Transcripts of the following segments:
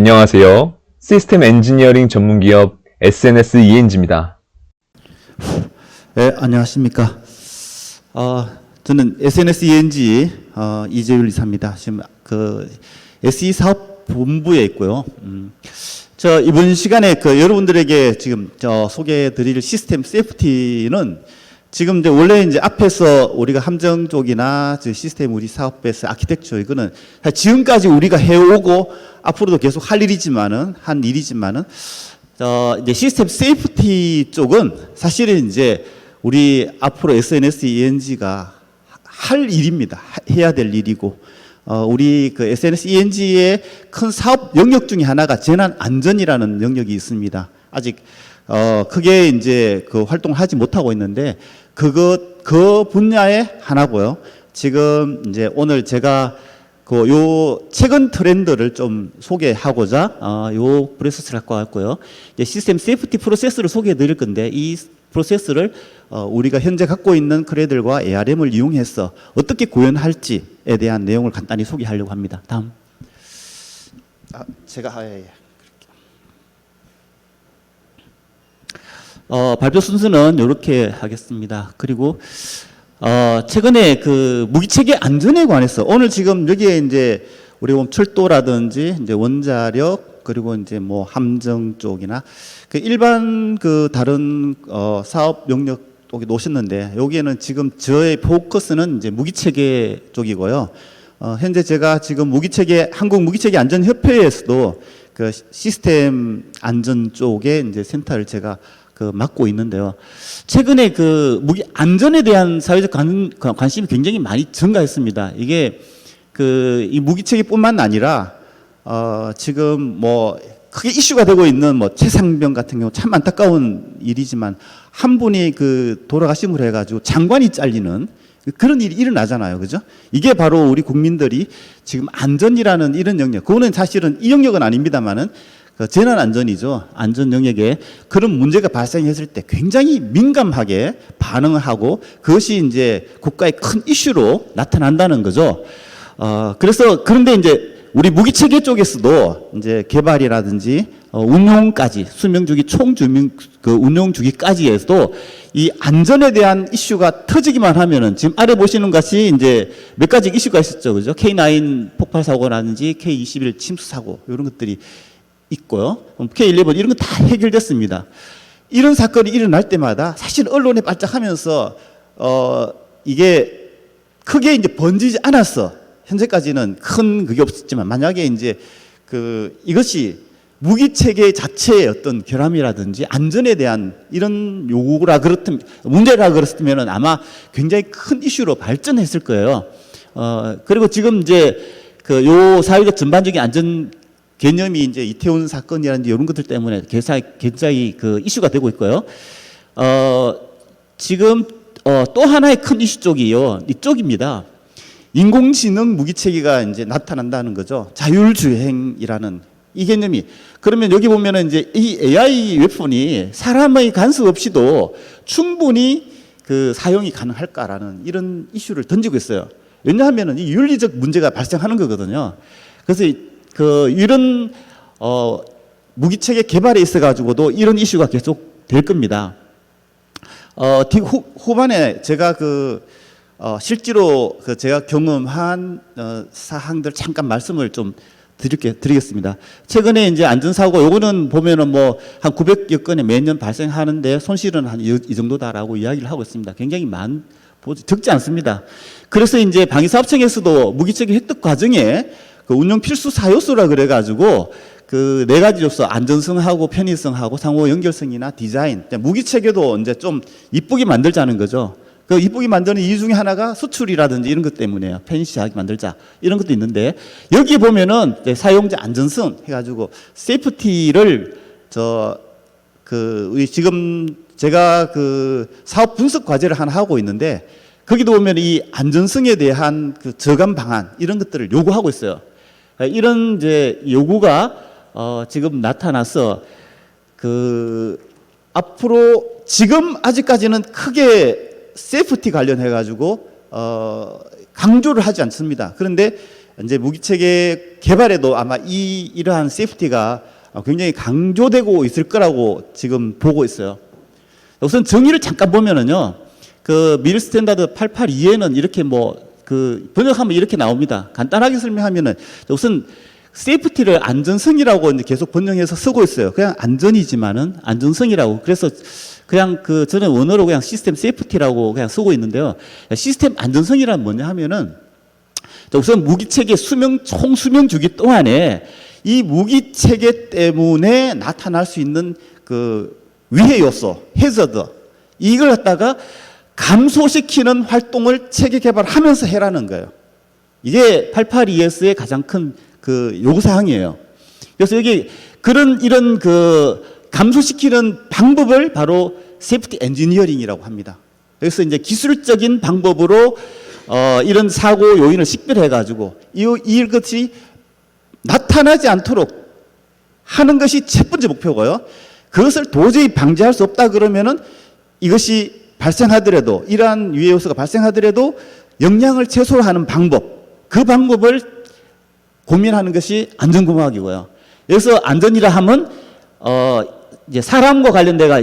안녕하세요. 시스템 엔지니어링 전문기업 SNS ENG입니다. 네, 안녕하십니까. 저는 SNS ENG 이재율 이사입니다. 지금 SE 사업 본부에 있고요. 저 이번 시간에 여러분들에게 지금 소개해드릴 시스템 세이프티는 지금 이제 원래 이제 앞에서 우리가 함정 쪽이나 시스템 우리 사업에서 아키텍처 이거는 지금까지 우리가 해오고 앞으로도 계속 할 일이지만은 이제 시스템 세이프티 쪽은 사실은 이제 우리 앞으로 SNS ENG가 할 일입니다. 해야 될 일이고, 우리 SNS ENG의 큰 사업 영역 중에 하나가 재난 안전이라는 영역이 있습니다. 아직 크게 이제 활동을 하지 못하고 있는데 그 분야의 하나고요. 지금 이제 오늘 제가 요 최근 트렌드를 좀 소개하고자 요 프로세스를 갖고 왔고요. 이제 시스템 세이프티 프로세스를 소개해 드릴 건데 이 프로세스를 우리가 현재 갖고 있는 크레들과 ARM을 이용해서 어떻게 구현할지에 대한 내용을 간단히 소개하려고 합니다. 다음. 발표 순서는 이렇게 하겠습니다. 그리고 최근에 무기체계 안전에 관해서 오늘 지금 여기에 이제 우리 철도라든지 이제 원자력 그리고 이제 뭐 함정 쪽이나 일반 다른 사업 영역 쪽에 놓으셨는데 여기에는 지금 저의 포커스는 이제 무기체계 쪽이고요. 현재 제가 지금 한국 무기체계 안전협회에서도 시스템 안전 쪽에 이제 센터를 제가 맡고 있는데요. 최근에 무기 안전에 대한 사회적 관심이 굉장히 많이 증가했습니다. 이게 이 무기체계뿐만 아니라 지금 뭐 크게 이슈가 되고 있는 최상병 같은 경우 참 안타까운 일이지만 한 분이 돌아가심을 해가지고 장관이 잘리는 그런 일이 일어나잖아요, 그죠? 이게 바로 우리 국민들이 지금 안전이라는 이런 영역, 그거는 사실은 이 영역은 아닙니다만은 재난 안전이죠. 안전 영역에 그런 문제가 발생했을 때 굉장히 민감하게 반응을 하고 그것이 이제 국가의 큰 이슈로 나타난다는 거죠. 그런데 이제 우리 무기체계 쪽에서도 이제 개발이라든지 운용까지 수명주기 운용 주기까지 해서도 이 안전에 대한 이슈가 터지기만 하면은 지금 아래 보시는 것이 이제 몇 가지 이슈가 있었죠, 그죠? K9 폭발 사고라든지 K21 침수 사고 이런 것들이 있고요. K11 이런 거 다 해결됐습니다. 이런 사건이 일어날 때마다 사실 언론에 발작하면서 이게 크게 이제 번지지 않았어. 현재까지는 큰 그게 없었지만 만약에 이제 이것이 무기 체계 자체의 어떤 결함이라든지 안전에 대한 이런 문제라 그랬으면은 아마 굉장히 큰 이슈로 발전했을 거예요. 그리고 지금 이제 요 사회적 전반적인 안전 개념이 이제 이태원 사건이라든지 이런 것들 때문에 굉장히 이슈가 되고 있고요. 지금 또 하나의 큰 이슈 쪽이요. 이쪽입니다. 인공지능 무기체계가 이제 나타난다는 거죠. 자율주행이라는 이 개념이. 그러면 여기 보면은 이제 이 AI 웹폰이 사람의 간섭 없이도 충분히 사용이 가능할까라는 이런 이슈를 던지고 있어요. 왜냐하면은 이 윤리적 문제가 발생하는 거거든요. 그래서 이런 무기체계 개발에 있어 가지고도 이런 이슈가 계속 될 겁니다. 후반에 제가 실제로 제가 경험한 사항들 잠깐 말씀을 좀 드리겠습니다. 최근에 이제 안전사고 요거는 보면은 한 900여 건이 매년 발생하는데 손실은 한 이 정도다라고 이야기를 하고 있습니다. 굉장히 적지 않습니다. 그래서 이제 방위사업청에서도 무기체계 획득 과정에 운용 필수 사요소라 그래가지고 네 가지 요소 안전성하고 편의성하고 상호 연결성이나 디자인 무기체계도 이제 좀 이쁘게 만들자는 거죠. 이쁘게 만드는 이유 중에 하나가 수출이라든지 이런 것 때문에요. 편의시하게 만들자 이런 것도 있는데 여기 보면은 사용자 안전성 해가지고 세이프티를 우리 지금 제가 사업 분석 과제를 하나 하고 있는데 거기도 보면 이 안전성에 대한 저감 방안 이런 것들을 요구하고 있어요. 이런 이제 요구가 지금 나타나서 앞으로 지금 아직까지는 크게 세이프티 관련해 가지고 강조를 하지 않습니다. 그런데 이제 무기체계 개발에도 아마 이러한 세이프티가 굉장히 강조되고 있을 거라고 지금 보고 있어요. 우선 정의를 잠깐 보면은요, 그 밀 스탠다드 882에는 이렇게 번역하면 이렇게 나옵니다. 간단하게 설명하면은 우선 세이프티를 안전성이라고 이제 계속 번역해서 쓰고 있어요. 그냥 안전이지만은 안전성이라고. 그래서 그냥 저는 원어로 그냥 시스템 세이프티라고 그냥 쓰고 있는데요. 시스템 안전성이란 뭐냐 하면은 우선 무기체계 총 수명 주기 동안에 이 무기체계 때문에 나타날 수 있는 그 위해 요소, 해저드, 이걸 갖다가 감소시키는 활동을 체계 개발하면서 해라는 거예요. 이게 882S의 가장 큰 그 요구사항이에요. 그래서 여기 이런 감소시키는 방법을 바로 세이프티 엔지니어링이라고 합니다. 그래서 이제 기술적인 방법으로 이런 사고 요인을 식별해가지고 이것이 나타나지 않도록 하는 것이 첫 번째 목표고요. 그것을 도저히 방지할 수 없다 그러면은 이것이 발생하더라도, 이러한 유해 요소가 발생하더라도 영향을 최소화하는 방법, 그 방법을 고민하는 것이 안전공학이고요. 여기서 안전이라 하면 이제 사람과 관련돼가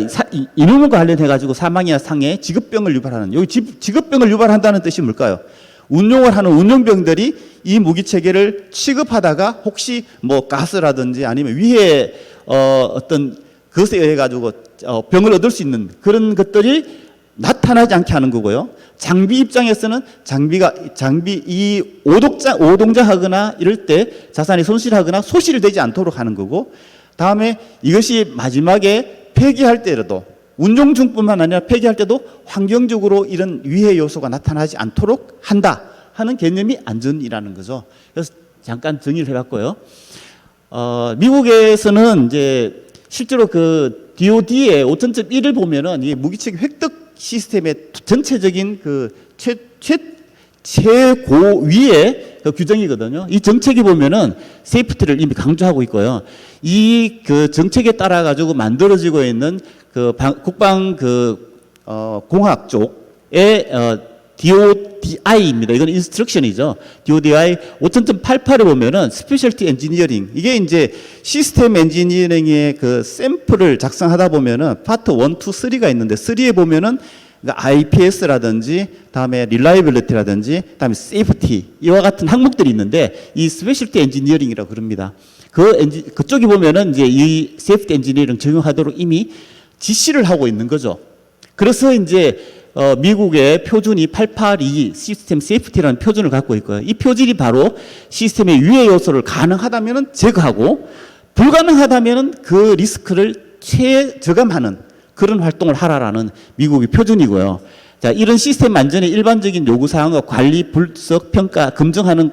인명과 관련해가지고 사망이나 상해, 직업병을 유발하는, 여기 직업병을 유발한다는 뜻이 뭘까요? 운용을 하는 운용병들이 이 무기체계를 취급하다가 혹시 가스라든지 아니면 위해 어떤 것에 의해 가지고 병을 얻을 수 있는 그런 것들이 나타나지 않게 하는 거고요. 장비 입장에서는 장비 오동자하거나 이럴 때 자산이 손실하거나 소실되지 않도록 하는 거고, 다음에 이것이 마지막에 폐기할 때라도, 운용 중뿐만 아니라 폐기할 때도 환경적으로 이런 위해 요소가 나타나지 않도록 한다 하는 개념이 안전이라는 거죠. 그래서 잠깐 정의를 해봤고요. 미국에서는 이제 실제로 그 DOD의 5.1을 보면은 이 무기체계 획득 시스템의 전체적인 최고위의 그 규정이거든요. 이 정책이 보면은 세이프티를 이미 강조하고 있고요. 이 정책에 따라 가지고 만들어지고 있는 국방 공학 쪽의 DODI입니다. 이건 인스트럭션이죠. DODI 5.88을 보면은 스페셜티 엔지니어링, 이게 이제 시스템 엔지니어링의 그 샘플을 작성하다 보면은 파트 1, 2, 3가 있는데 3에 보면은 IPS라든지 다음에 릴라이빌리티라든지 다음에 세이프티, 이와 같은 항목들이 있는데 이 스페셜티 엔지니어링이라고 그럽니다. 그쪽이 보면은 이제 이 세이프티 엔지니어링 적용하도록 이미 지시를 하고 있는 거죠. 그래서 이제 미국의 표준이 882 시스템 세이프티라는 표준을 갖고 있고요. 이 표준이 바로 시스템의 유해 요소를 가능하다면 제거하고 불가능하다면 그 리스크를 최저감하는 그런 활동을 하라라는 미국의 표준이고요. 자, 이런 시스템 안전의 일반적인 요구사항과 관리, 분석, 평가, 검증하는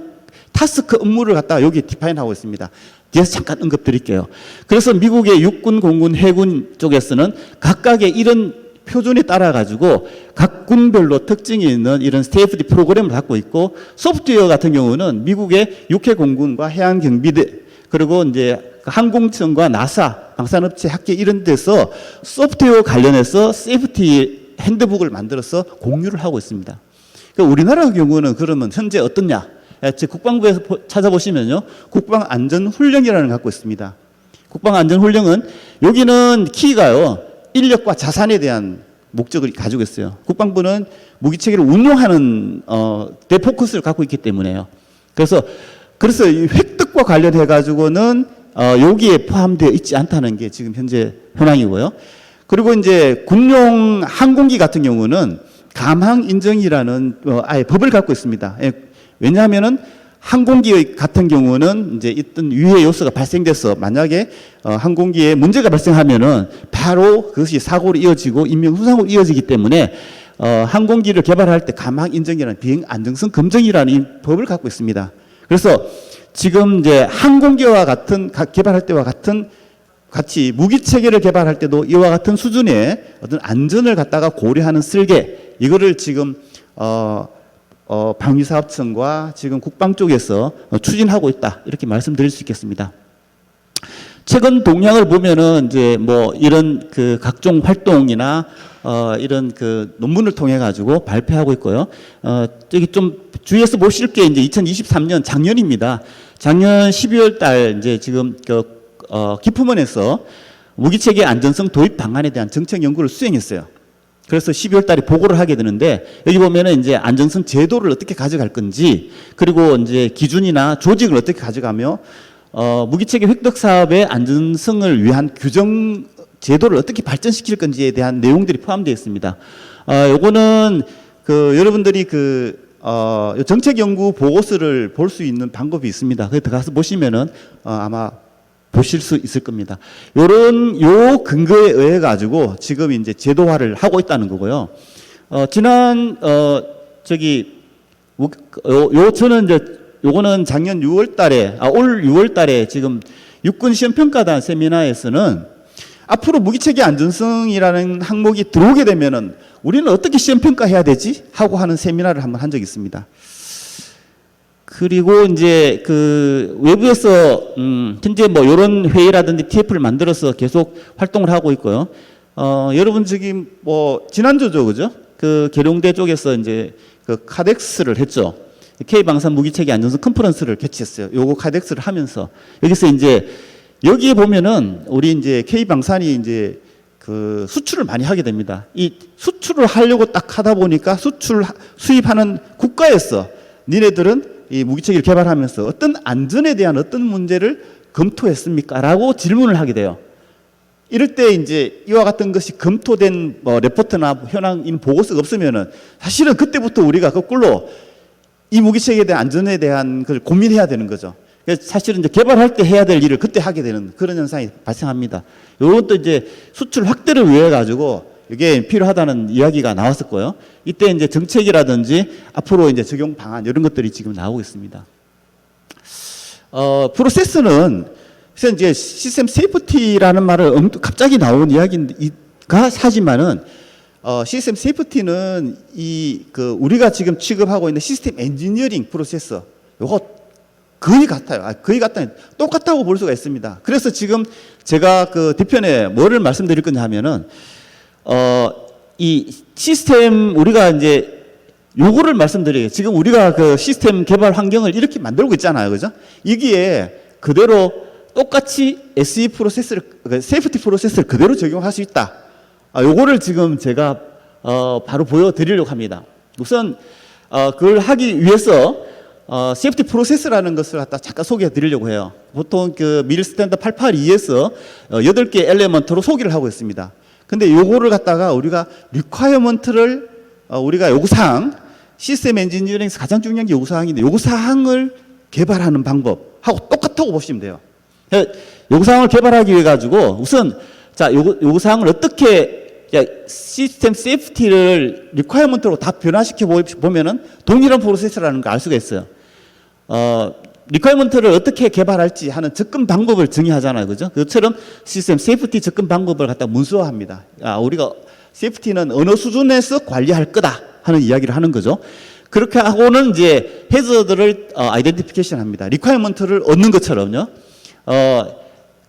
타스크 업무를 갖다가 여기에 디파인하고 있습니다. 뒤에서 잠깐 언급드릴게요. 그래서 미국의 육군, 공군, 해군 쪽에서는 각각의 이런 표준에 따라 가지고 각 군별로 특징이 있는 이런 세이프티 프로그램을 갖고 있고, 소프트웨어 같은 경우는 미국의 육해공군과 해양경비대, 그리고 이제 항공청과 나사, 방산업체, 학계 이런 데서 소프트웨어 관련해서 세이프티 핸드북을 만들어서 공유를 하고 있습니다. 그러니까 우리나라 경우는 그러면 현재 어떻냐? 제 국방부에서 찾아보시면요, 국방안전훈령이라는 걸 갖고 있습니다. 국방안전훈령은 여기는 키가요, 인력과 자산에 대한 목적을 가지고 있어요. 국방부는 무기체계를 운용하는 대포커스를 갖고 있기 때문에요. 그래서 이 획득과 관련해 가지고는 여기에 포함되어 있지 않다는 게 지금 현재 현황이고요. 그리고 이제 군용 항공기 같은 경우는 감항 인정이라는 아예 법을 갖고 있습니다. 왜냐하면은 항공기 같은 경우는 이제 어떤 유해 요소가 발생돼서 만약에 항공기에 문제가 발생하면은 바로 그것이 사고로 이어지고 인명 후상으로 이어지기 때문에 항공기를 개발할 때 감항 인정이라는 비행 안정성 검증이라는 이 법을 갖고 있습니다. 그래서 지금 이제 항공기와 같은 개발할 때와 같이 무기 체계를 개발할 때도 이와 같은 수준의 어떤 안전을 갖다가 고려하는 설계, 이거를 지금 방위사업청과 지금 국방 쪽에서 추진하고 있다, 이렇게 말씀드릴 수 있겠습니다. 최근 동향을 보면은 이제 뭐 이런 그 각종 활동이나 이런 그 논문을 통해 가지고 발표하고 있고요. 저기 좀 주의해서 보실 게 이제 2023년 작년입니다. 작년 12월 달 이제 지금 기품원에서 무기체계 안전성 도입 방안에 대한 정책 연구를 수행했어요. 그래서 12월 달에 보고를 하게 되는데 여기 보면은 이제 안전성 제도를 어떻게 가져갈 건지 그리고 이제 기준이나 조직을 어떻게 가져가며 무기체계 획득 사업의 안전성을 위한 규정 제도를 어떻게 발전시킬 건지에 대한 내용들이 포함되어 있습니다. 요거는 그 여러분들이 정책 연구 보고서를 볼 수 있는 방법이 있습니다. 거기 들어가서 보시면은 아마 보실 수 있을 겁니다. 요 근거에 의해 가지고 지금 이제 제도화를 하고 있다는 거고요. 지난 저는 이제 요거는 작년 6월 달에 올 6월 달에 지금 육군 시험 평가단 세미나에서는 앞으로 무기체계 안전성이라는 항목이 들어오게 되면은 우리는 어떻게 시험 평가해야 되지? 하고 하는 세미나를 한번 한 적이 있습니다. 그리고 이제 그 외부에서 현재 뭐 이런 회의라든지 TF를 만들어서 계속 활동을 하고 있고요. 여러분 지금 뭐 지난주죠, 그죠? 그 계룡대 쪽에서 이제 그 카덱스를 했죠. K 방산 무기체계 안전성 컨퍼런스를 개최했어요. 요거 카덱스를 하면서 여기서 이제 여기에 보면은 우리 이제 K 방산이 이제 그 수출을 많이 하게 됩니다. 이 수출을 하려고 딱 하다 보니까 수입하는 국가에서 니네들은 이 무기체계를 개발하면서 어떤 안전에 대한 어떤 문제를 검토했습니까? 라고 질문을 하게 돼요. 이럴 때 이제 이와 같은 것이 검토된 뭐 레포트나 현황인 보고서가 없으면은 사실은 그때부터 우리가 거꾸로 이 무기체계에 대한 안전에 대한 걸 고민해야 되는 거죠. 그래서 사실은 이제 개발할 때 해야 될 일을 그때 하게 되는 그런 현상이 발생합니다. 이것도 이제 수출 확대를 위해 가지고 이게 필요하다는 이야기가 나왔었고요. 이때 이제 정책이라든지 앞으로 이제 적용 방안 이런 것들이 지금 나오고 있습니다. 프로세스는 그래서 이제 시스템 세이프티라는 말을 갑자기 나온 이야기가 하지만은 시스템 세이프티는 우리가 지금 취급하고 있는 시스템 엔지니어링 프로세서 요거 거의 같아요. 거의 같다. 똑같다고 볼 수가 있습니다. 그래서 지금 제가 그 뒤편에 뭐를 말씀드릴 거냐 하면은 이 시스템 우리가 이제 요거를 말씀드려요. 지금 우리가 그 시스템 개발 환경을 이렇게 만들고 있잖아요. 그죠? 여기에 그대로 똑같이 SE 프로세스를, 세이프티 프로세스를 그대로 적용할 수 있다. 요거를 지금 제가 바로 보여드리려고 합니다. 우선 그걸 하기 위해서 세이프티 프로세스라는 것을 갖다 잠깐 소개해 드리려고 해요. 보통 그 밀 스탠더 882에서 8개 엘리먼트로 소개를 하고 있습니다. 근데 요거를 갖다가 우리가 리ኳ이어먼트를 우리가 요구사항, 시스템 엔지니어링에서 가장 중요한 게 요구사항인데 요구사항을 개발하는 방법하고 똑같다고 보시면 돼요. 요구사항을 개발하기 위해 가지고 우선 자 요구사항을 어떻게 시스템 세이프티를 리ኳ이어먼트로 다 변화시켜 보면은 동일한 프로세스라는 걸 알 수가 있어요. 리ኳ이어먼트를 어떻게 개발할지 하는 접근 방법을 정의하잖아요. 그죠? 그것처럼 시스템 세이프티 접근 방법을 갖다 문서화합니다. 우리가 세이프티는 어느 수준에서 관리할 거다 하는 이야기를 하는 거죠. 그렇게 하고는 이제 해저드를 아이덴티피케이션 합니다. 리ኳ이어먼트를 얻는 것처럼요.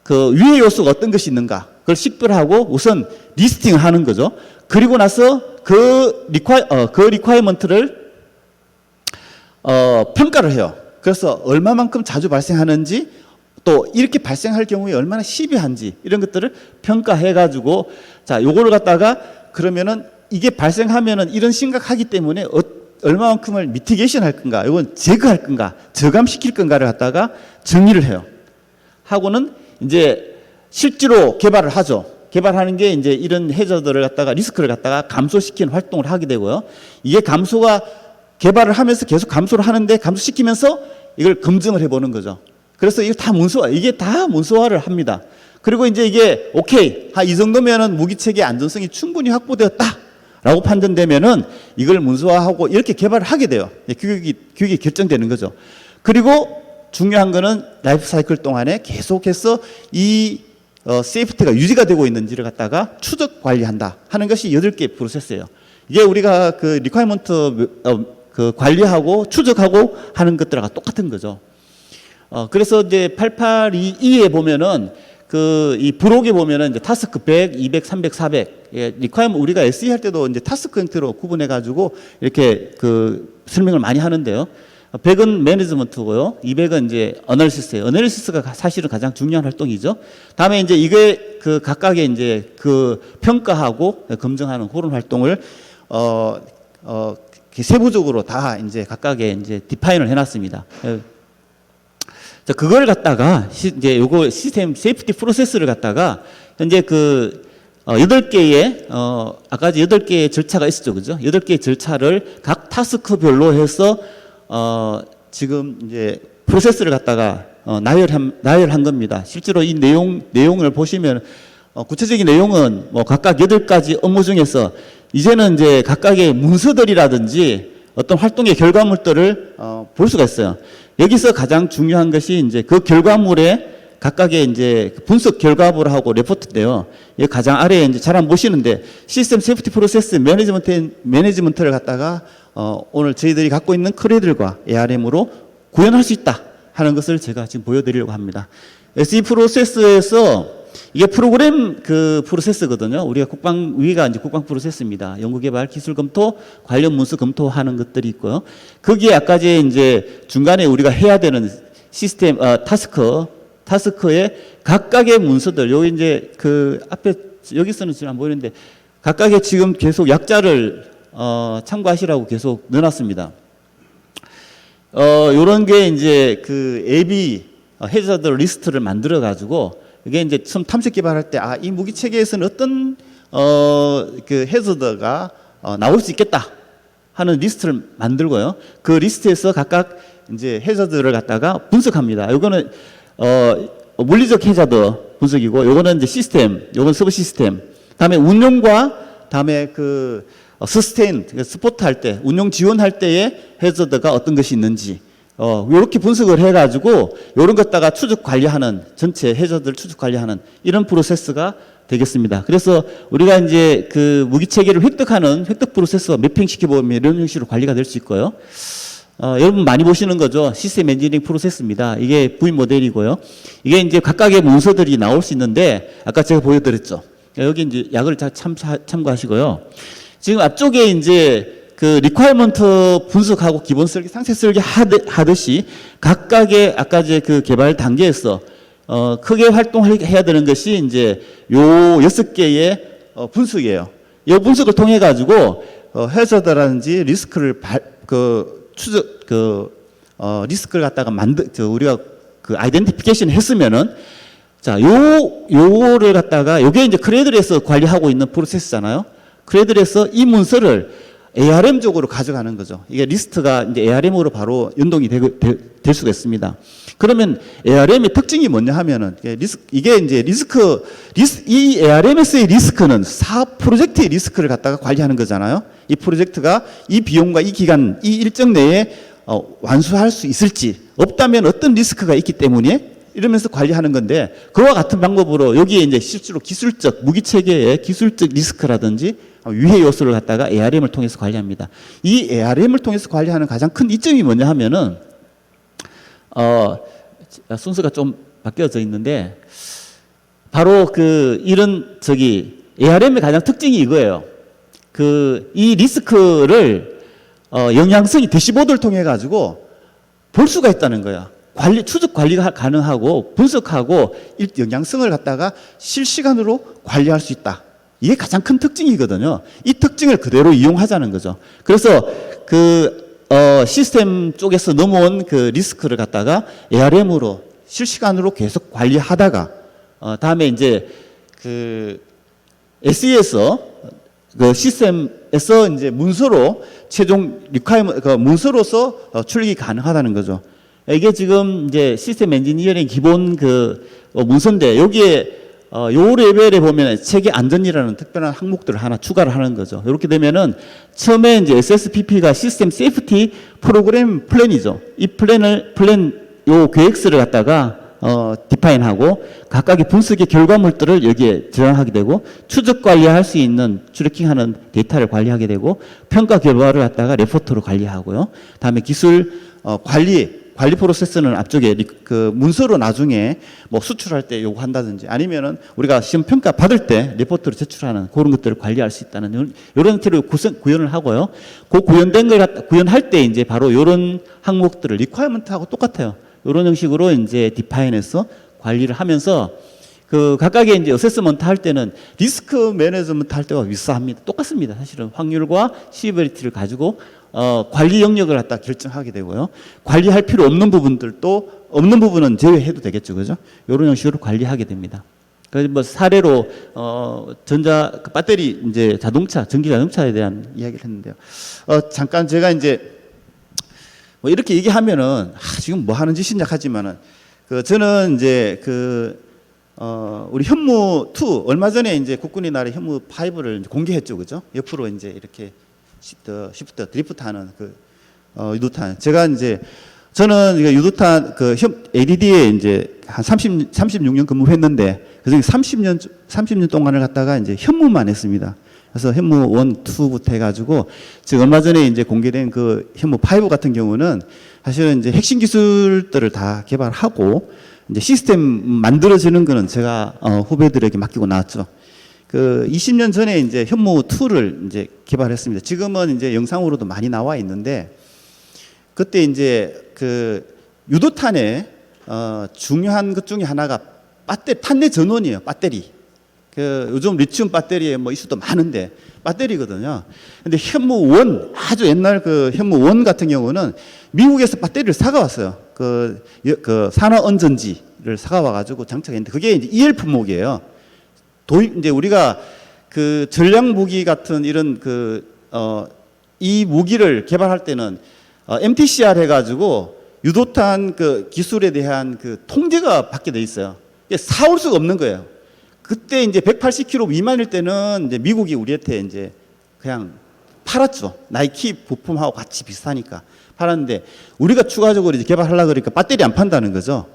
그 위의 요소가 어떤 것이 있는가 그걸 식별하고 우선 리스팅을 하는 거죠. 그리고 나서 그 리ኳ이어먼트를 평가를 해요. 그래서 얼마만큼 자주 발생하는지 또 이렇게 발생할 경우에 얼마나 시비한지 이런 것들을 평가해 가지고 자 요거를 갖다가 그러면은 이게 발생하면은 이런 심각하기 때문에 얼마만큼을 미티게이션 할 건가 이건 제거할 건가 저감시킬 건가를 갖다가 정의를 해요. 하고는 이제 실제로 개발을 하죠. 개발하는 게 이제 이런 해저들을 갖다가 리스크를 갖다가 감소시키는 활동을 하게 되고요. 이게 감소가 개발을 하면서 계속 감소를 하는데 감소시키면서 이걸 검증을 해보는 거죠. 그래서 이게 다 문서화를 합니다. 그리고 이제 이게 오케이 이 정도면은 무기체계 안전성이 충분히 확보되었다라고 판단되면은 이걸 문서화하고 이렇게 개발을 하게 돼요. 규격이 결정되는 거죠. 그리고 중요한 거는 라이프 사이클 동안에 계속해서 이 세이프티가 유지가 되고 있는지를 갖다가 추적 관리한다 하는 것이 8개 프로세스예요. 이게 우리가 그 리ኳ이어먼트 그 관리하고 추적하고 하는 것들과 똑같은 거죠. 그래서 이제 882에 보면은 이 부록에 보면은 이제 타스크 100, 200, 300, 400. 예, 리퀘어먼트 우리가 SE 할 때도 이제 타스크 형태로 구분해 가지고 이렇게 설명을 많이 하는데요. 100은 매니지먼트고요. 200은 이제 어널리시스예요. 어널리시스가 사실은 가장 중요한 활동이죠. 다음에 이제 이게 각각의 이제 평가하고 검증하는 그런 활동을 세부적으로 다 이제 각각의 이제 디파인을 해놨습니다. 자, 그걸 갖다가 이제 요거 시스템 세이프티 프로세스를 갖다가 현재 8개의 아까 8개의 절차가 있었죠. 그죠? 8개의 절차를 각 타스크별로 해서 지금 이제 프로세스를 갖다가 나열한 겁니다. 실제로 이 내용을 보시면 구체적인 내용은 뭐 각각 8가지 업무 중에서 이제는 이제 각각의 문서들이라든지 어떤 활동의 결과물들을 볼 수가 있어요. 여기서 가장 중요한 것이 이제 그 결과물에 각각의 이제 분석 결과물하고 레포트인데요. 이 가장 아래에 이제 잘 안 보시는데 시스템 세이프티 프로세스 매니지먼트를 갖다가 오늘 저희들이 갖고 있는 크레들과 ARM으로 구현할 수 있다 하는 것을 제가 지금 보여드리려고 합니다. SE 프로세스에서 이게 프로그램 프로세스거든요. 우리가 위가 이제 국방 프로세스입니다. 연구개발, 기술 검토, 관련 문서 검토하는 것들이 있고요. 거기에 아까 이제 중간에 우리가 해야 되는 시스템 타스크의 각각의 문서들, 여기 이제 앞에 여기서는 지금 안 보이는데 각각의 지금 계속 약자를 참고하시라고 계속 넣어놨습니다. 요런 게 이제 AB 해저드 리스트를 만들어 가지고 이게 이제 처음 탐색 개발할 때 이 무기 체계에서는 어떤 해저드가 나올 수 있겠다 하는 리스트를 만들고요. 그 리스트에서 각각 이제 해저드를 갖다가 분석합니다. 요거는 물리적 해저드 분석이고, 요거는 이제 시스템, 요건 서브 시스템. 다음에 운용과 다음에 서스테인, 스포트 할 때, 운용 지원할 때의 해저드가 어떤 것이 있는지, 요렇게 분석을 해가지고, 요런 것다가 추적 관리하는, 전체 해저드를 추적 관리하는 이런 프로세스가 되겠습니다. 그래서 우리가 이제 무기 체계를 획득하는 획득 프로세스 매핑 시켜보면 이런 형식으로 관리가 될 수 있고요. 여러분 많이 보시는 거죠. 시스템 엔지니어링 프로세스입니다. 이게 V 모델이고요. 이게 이제 각각의 문서들이 나올 수 있는데, 아까 제가 보여드렸죠. 여기 이제 약을 참고하시고요. 지금 앞쪽에 이제 리퀘어먼트 분석하고 기본 설계, 상세 설계 하듯이 각각의 아까 개발 단계에서 크게 활동해야 되는 것이 이제 요 6개의 분석이에요. 이 분석을 통해 가지고 해저드라든지 리스크를 리스크를 갖다가 우리가 아이덴티피케이션 했으면은, 자, 요거를 갖다가, 요게 이제 크레들에서 관리하고 있는 프로세스잖아요. 크레들에서 이 문서를 ARM 쪽으로 가져가는 거죠. 이게 리스트가 이제 ARM으로 바로 연동이 될 수가 있습니다. 그러면 ARM의 특징이 뭐냐 하면은, 이게 이제 이 ARMS의 리스크는 사업 프로젝트의 리스크를 갖다가 관리하는 거잖아요. 이 프로젝트가 이 비용과 이 기간, 이 일정 내에 완수할 수 있을지, 없다면 어떤 리스크가 있기 때문에 이러면서 관리하는 건데, 그와 같은 방법으로 여기에 이제 실제로 무기 체계의 기술적 리스크라든지 위해 요소를 갖다가 ARM을 통해서 관리합니다. 이 ARM을 통해서 관리하는 가장 큰 이점이 뭐냐 하면은, 순서가 좀 바뀌어져 있는데, 바로 ARM의 가장 특징이 이거예요. 이 리스크를 영향성이 대시보드를 통해 가지고 볼 수가 있다는 거야. 추적 관리가 가능하고 분석하고 영향성을 갖다가 실시간으로 관리할 수 있다. 이게 가장 큰 특징이거든요. 이 특징을 그대로 이용하자는 거죠. 그래서 시스템 쪽에서 넘어온 리스크를 갖다가 ARM으로 실시간으로 계속 관리하다가, 다음에 이제 SE에서 시스템에서 이제 문서로 최종 문서로서 출력이 가능하다는 거죠. 이게 지금 이제 시스템 엔지니어링 기본 문서인데, 여기에 요 레벨에 보면 체계 안전이라는 특별한 항목들을 하나 추가를 하는 거죠. 이렇게 되면은 처음에 이제 SSPP가 시스템 세이프티 프로그램 플랜이죠. 이 요 계획서를 갖다가 디파인하고 각각의 분석의 결과물들을 여기에 저장하게 되고, 추적 관리할 수 있는 트래킹하는 데이터를 관리하게 되고, 평가 결과를 갖다가 레포트로 관리하고요. 다음에 기술 관리 관리 프로세스는 앞쪽에 그 문서로 나중에 뭐 수출할 때 요구한다든지 아니면은 우리가 시험 평가 받을 때 리포트로 제출하는 그런 것들을 관리할 수 있다는 이런 형태로 구현을 하고요. 그 구현된 걸 구현할 때 이제 바로 이런 항목들을 리퀘어먼트하고 똑같아요. 이런 형식으로 이제 디파인해서 관리를 하면서 그 각각의 이제 어세스먼트 할 때는 리스크 매니지먼트 할 때와 유사합니다. 똑같습니다. 사실은 확률과 시비리티를 가지고 관리 영역을 갖다 결정하게 되고요. 관리할 필요 없는 부분들도 없는 부분은 제외해도 되겠죠, 그죠? 이런 형식으로 관리하게 됩니다. 그래서 뭐 사례로 그 배터리 이제 자동차, 전기 자동차에 대한 이야기를 했는데요. 잠깐 제가 이제 뭐 이렇게 얘기하면은 지금 뭐 하는 짓이냐 하지만은 저는 이제 우리 현무 2 얼마 전에 이제 국군이 나라 현무 5를 공개했죠, 그죠? 옆으로 이제 이렇게 시프트 드리프트하는 유도탄. 제가 이제 저는 유도탄 ADD에 이제 한 36년 근무했는데 그중에 30년 동안을 갖다가 이제 현무만 했습니다. 그래서 현무 1, 2부터 해가지고 지금 얼마 전에 이제 공개된 그 현무 5 같은 경우는 사실은 이제 핵심 기술들을 다 개발하고 이제 시스템 만들어지는 거는 제가 후배들에게 맡기고 나왔죠. 20년 전에 이제 현무 2를 이제 개발했습니다. 지금은 이제 영상으로도 많이 나와 있는데 그때 이제 유도탄의 중요한 것 중에 하나가 탄내 전원이에요. 배터리. 요즘 리튬 배터리에 뭐 이슈도 많은데 배터리거든요. 근데 현무 1 아주 옛날 현무 1 같은 경우는 미국에서 배터리를 사가 왔어요. 산화원전지를 사가 와가지고 장착했는데 그게 이제 EL 품목이에요. 이제 우리가 전략 무기 같은 이런 이 무기를 개발할 때는 MTCR 해가지고 유도탄 기술에 대한 통제가 받게 돼 있어요. 사올 수가 없는 거예요. 그때 이제 180kg 미만일 때는 이제 미국이 우리한테 이제 그냥 팔았죠. 나이키 부품하고 같이 비슷하니까 팔았는데 우리가 추가적으로 이제 개발하려고 그러니까 배터리 안 판다는 거죠.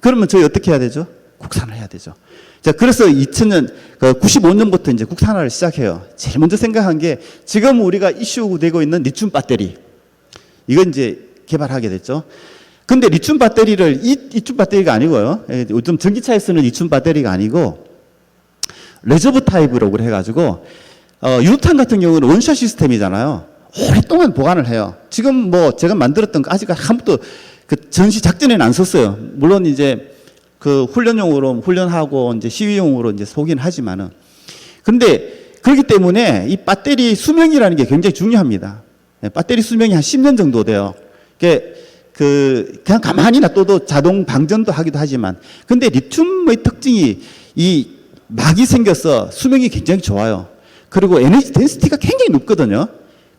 그러면 저희 어떻게 해야 되죠? 국산을 해야 되죠. 자, 그래서 2000년, 95년부터 이제 국산화를 시작해요. 제일 먼저 생각한 게 지금 우리가 이슈되고 있는 리튬 배터리. 이건 이제 개발하게 됐죠. 근데 리튬 배터리를 리튬 배터리가 아니고요. 요즘 전기차에 쓰는 리튬 배터리가 아니고 레저브 타입이라고 해가지고 유도탄 같은 경우는 원샷 시스템이잖아요. 오랫동안 보관을 해요. 지금 뭐 제가 만들었던 거 아직 한 번도 전시 작전에는 안 썼어요. 물론 이제 훈련용으로 훈련하고 이제 시위용으로 이제 소긴 하지만은 근데 그렇기 때문에 이 배터리 수명이라는 게 굉장히 중요합니다. 배터리 수명이 한 10년 정도 돼요. 그냥 가만히 놔둬도 자동 방전도 하기도 하지만 근데 리튬의 특징이 이 막이 생겨서 수명이 굉장히 좋아요. 그리고 에너지 덴시티가 굉장히 높거든요.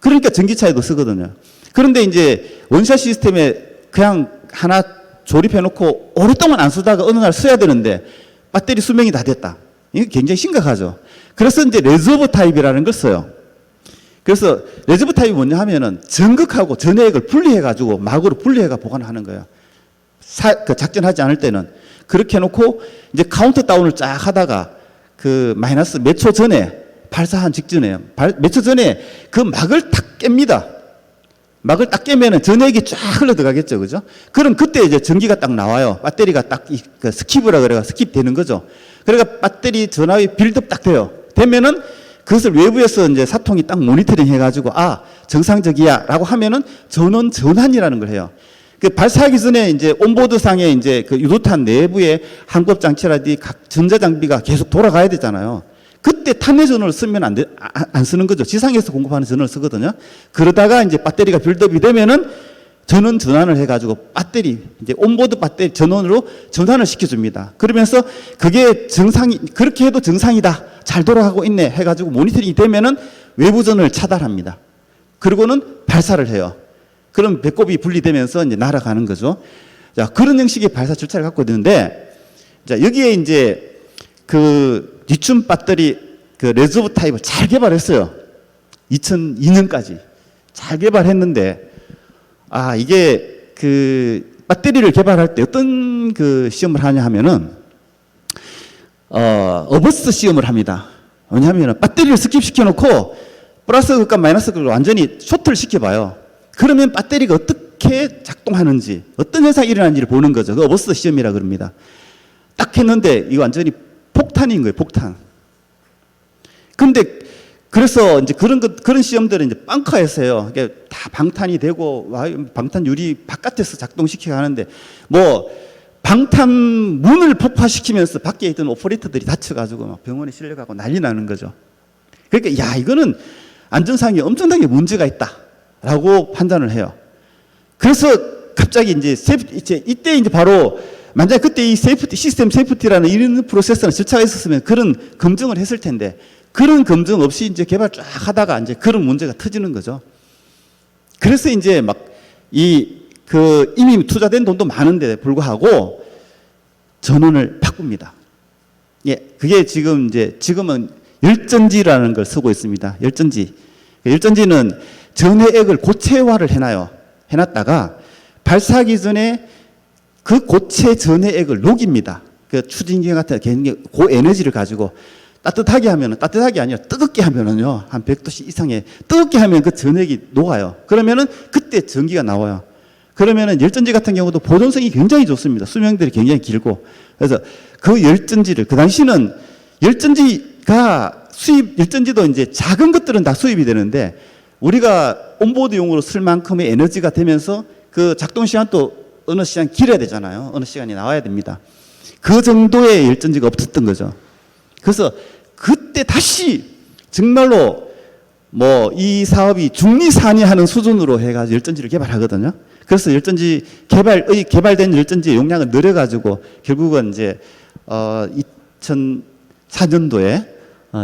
그러니까 전기차에도 쓰거든요. 그런데 이제 원샷 시스템에 그냥 하나 조립해놓고 오랫동안 안 쓰다가 어느 날 써야 되는데 배터리 수명이 다 됐다. 이게 굉장히 심각하죠. 그래서 이제 레저브 타입이라는 걸 써요. 그래서 레저브 타입이 뭐냐 하면은 전극하고 전해액을 분리해가지고 막으로 분리해가 보관하는 거예요. 작전하지 않을 때는. 그렇게 해놓고 이제 카운트 다운을 쫙 하다가 마이너스 몇 초 전에 발사한 직전에 몇 초 전에 그 막을 탁 깹니다. 막을 딱 깨면은 전액이 쫙 흘러 들어가겠죠, 그죠? 그럼 그때 이제 전기가 딱 나와요. 배터리가 딱 스킵이라 그래가 스킵 되는 거죠. 그러니까 배터리 전압이 빌드업 딱 돼요. 되면은 그것을 외부에서 이제 사통이 딱 모니터링 해가지고 정상적이야라고 하면은 전환이라는 걸 해요. 발사하기 전에 이제 온보드 상에 이제 유도탄 내부에 항법 장치라든지 각 전자 장비가 계속 돌아가야 되잖아요. 그때 탄내 전원을 쓰면 안 쓰는 거죠. 지상에서 공급하는 전원을 쓰거든요. 그러다가 이제 배터리가 빌드업이 되면은 전환을 해가지고 배터리, 이제 온보드 배터리 전원으로 전환을 시켜줍니다. 그러면서 그렇게 해도 정상이다. 잘 돌아가고 있네. 해가지고 모니터링이 되면은 외부 전원을 차단합니다. 그리고는 발사를 해요. 그럼 배꼽이 분리되면서 이제 날아가는 거죠. 자, 그런 형식의 발사 절차를 갖고 있는데, 자, 여기에 이제 리튬 배터리 레저브 타입을 잘 개발했어요. 2002년까지 잘 개발했는데 이게 배터리를 개발할 때 어떤 시험을 하냐 하면은 어버스 시험을 합니다. 왜냐하면 배터리를 스킵시켜 놓고 플러스 극과 마이너스 극을 완전히 쇼트를 시켜봐요. 그러면 배터리가 어떻게 작동하는지, 어떤 현상이 일어나는지를 보는 거죠. 그 어버스 시험이라 그럽니다. 딱 했는데 이거 완전히 폭탄인 거예요, 폭탄. 근데 그래서 이제 그런 시험들은 이제 벙커에서요. 이게 다 방탄이 되고 방탄 유리 바깥에서 작동시키고 하는데 뭐 방탄 문을 폭파시키면서 밖에 있던 오퍼레이터들이 다쳐가지고 막 병원에 실려가고 난리 나는 거죠. 그러니까 야 이거는 안전상에 엄청나게 문제가 있다라고 판단을 해요. 그래서 갑자기 이제 이때 이제 바로 만약 그때 이 시스템 세이프티라는 이런 프로세스나 절차가 있었으면 그런 검증을 했을 텐데 그런 검증 없이 이제 개발 쫙 하다가 이제 그런 문제가 터지는 거죠. 그래서 이제 막 이미 투자된 돈도 많은데 불구하고 전원을 바꿉니다. 예, 그게 지금은 열전지라는 걸 쓰고 있습니다. 열전지. 열전지는 전해액을 고체화를 해놨다가 발사하기 전에 그 고체 전해액을 녹입니다. 그 추진기 같은 고에너지를 가지고 따뜻하게 하면은, 따뜻하게 아니라 뜨겁게 하면은요, 한 100도씨 이상의 뜨겁게 하면 그 전액이 녹아요. 그러면은 그때 전기가 나와요. 그러면은 열전지 같은 경우도 보존성이 굉장히 좋습니다. 수명들이 굉장히 길고. 그래서 그 열전지를, 그 당시는 열전지도 이제 작은 것들은 다 수입이 되는데 우리가 온보드용으로 쓸 만큼의 에너지가 되면서 그 작동 시간도 어느 시간 길어야 되잖아요. 어느 시간이 나와야 됩니다. 그 정도의 열전지가 없었던 거죠. 그래서 그때 다시 정말로 뭐 이 사업이 중리산이하는 수준으로 해가지고 열전지를 개발하거든요. 그래서 열전지 개발된 열전지의 용량을 늘려가지고 결국은 이제 2004년도에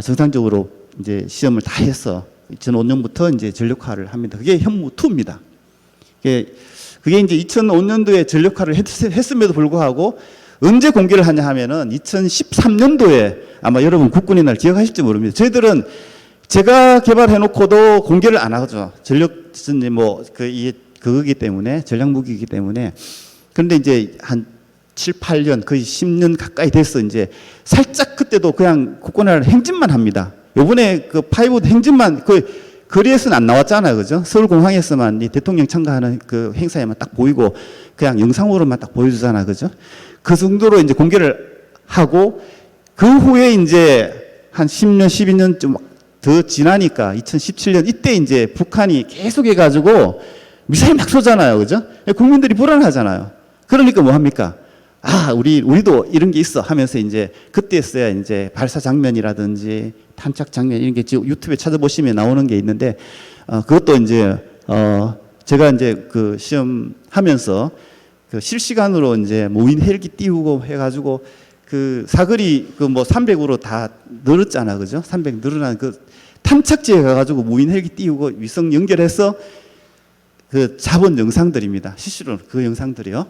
정상적으로 이제 시험을 다 해서 2005년부터 이제 전력화를 합니다. 그게 현무2입니다. 그게 이제 2005년도에 전력화를 했음에도 불구하고 언제 공개를 하냐 하면은 2013년도에 아마 여러분 국군의 날 기억하실지 모릅니다. 저희들은 제가 개발해 놓고도 공개를 안 하죠. 그거기 때문에, 전략무기이기 때문에. 그런데 이제 한 7, 8년, 거의 10년 가까이 돼서 이제 살짝 그때도 그냥 국군의 날 행진만 합니다. 요번에 그 파이브 행진만 거리에서는 안 나왔잖아요. 그죠? 서울공항에서만 이 대통령 참가하는 그 행사에만 딱 보이고 그냥 영상으로만 딱 보여주잖아. 그죠? 그 정도로 이제 공개를 하고 그 후에 이제 한 10년, 12년쯤 더 지나니까 2017년 이때 이제 북한이 계속 해가지고 미사일 막 쏘잖아요. 그죠? 국민들이 불안하잖아요. 그러니까 뭐 합니까? 우리도 이런 게 있어 하면서 이제 그때서야 이제 발사 장면이라든지 탄착 장면 이런 게 지금 유튜브에 찾아보시면 나오는 게 있는데 그것도 이제 제가 이제 그 시험 하면서 그 실시간으로 이제 무인 헬기 띄우고 해가지고 그 사거리 그 뭐 300으로 다 늘었잖아. 그죠? 300 늘어난 그 탐착지에 가가지고 무인 헬기 띄우고 위성 연결해서 그 잡은 영상들입니다. 실시로 그 영상들이요.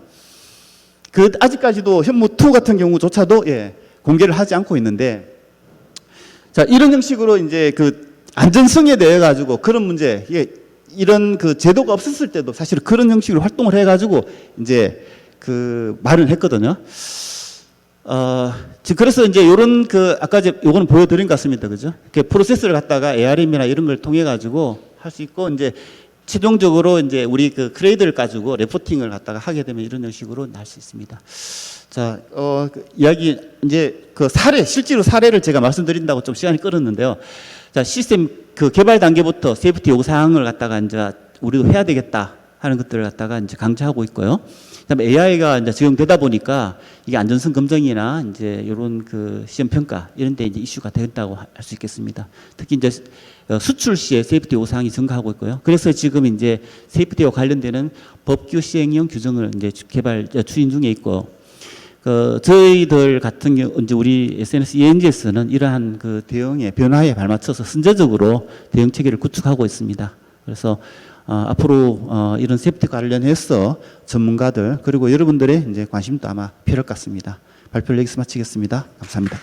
그 아직까지도 현무2 같은 경우조차도 공개를 하지 않고 있는데 자 이런 형식으로 이제 그 안전성에 대해 가지고 그런 문제 이런 그 제도가 없었을 때도 사실 그런 형식으로 활동을 해가지고 이제 그 말을 했거든요. 그래서 이제 요런 그 아까 요거는 보여드린 것 같습니다. 그죠? 그 프로세스를 갖다가 ARM이나 이런 걸 통해 가지고 할 수 있고 이제 최종적으로 이제 우리 그 크레이드를 가지고 레포팅을 갖다가 하게 되면 이런 형식으로 날 수 있습니다. 자, 그 이야기 이제 그 실제로 사례를 제가 말씀드린다고 좀 시간이 끌었는데요. 자, 시스템 그 개발 단계부터 세이프티 요구 사항을 갖다가 이제 우리도 해야 되겠다 하는 것들을 갖다가 이제 강조하고 있고요. 그다음에 AI가 이제 적용되다 보니까 이게 안전성 검증이나 이제 이런 그 시험 평가 이런 데 이제 이슈가 된다고 할 수 있겠습니다. 특히 이제 수출 시에 세이프티 요구 사항이 증가하고 있고요. 그래서 지금 이제 세이프티와 관련되는 법규 시행령 규정을 이제 추진 중에 있고, 저희들 같은 경우 이제 우리 SNS ENG에서는 이러한 그 대응의 변화에 발맞춰서 선제적으로 대응 체계를 구축하고 있습니다. 그래서 앞으로 이런 세이프티 관련해서 전문가들 그리고 여러분들의 이제 관심도 아마 필요할 것 같습니다. 발표를 여기서 마치겠습니다. 감사합니다.